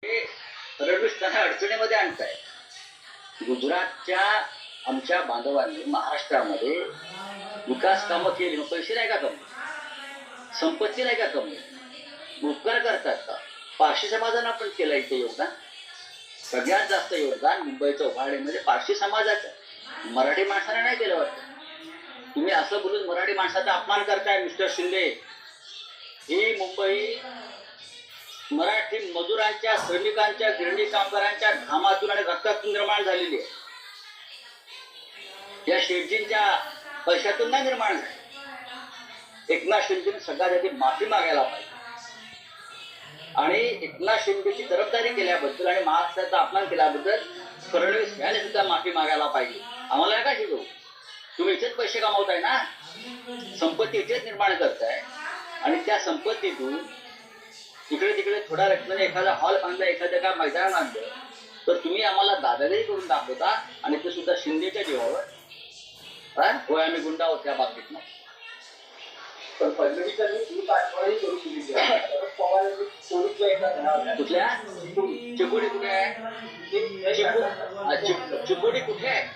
फडणवीस त्यांना अडचणीमध्ये आणताय. गुजरातच्या आमच्या बांधवांनी महाराष्ट्रामध्ये विकास कामं केली, मग पैसे नाही का कमी, संपत्ती नाही का कमी, उपकार करतात का? पारशी समाजानं आपण केलं इथे योगदान, सगळ्यात जास्त योगदान मुंबईच्या उभारणीमध्ये पारशी समाजाचं, मराठी माणसाने नाही केलं वाटतं. तुम्ही असं बोलून मराठी माणसाचा अपमान करताय मिस्टर शिंदे. ही मुंबई मराठी मजुरांच्या, श्रमिकांच्या, गिरणी कामगारांच्या घामातून आणि रक्तातून निर्माण झालेली आहे. या शेठजींच्या पैशातून नाही निर्माण झाली. एकनाथ शिंदेने सगळ्यात आधी माफी मागायला पाहिजे आणि एकनाथ शिंदेची तरफदारी केल्याबद्दल आणि महाराष्ट्राचा अपमान केल्याबद्दल फडणवीस यांनी सुद्धा माफी मागायला पाहिजे. आम्हाला नका शिकवू. तुम्ही इथेच पैसे कमावताय ना, संपत्ती इथेच निर्माण करताय आणि त्या संपत्तीतून इकडे तिकडे थोड्या रकमेने एखादा हॉल बांधला, एखाद्या काय मैदान बांधलं, तर तुम्ही आम्हाला दादागिरी करून दाखवता आणि ते सुद्धा शिंदेच्या जीवावर. होय, आम्ही गुंडा आहोत त्या बाबतीत. पण फडणवीसांनी आठवणी करून दिली. कुठल्या चिकोडी कुठे आहे? चिकोडी कुठे आहे?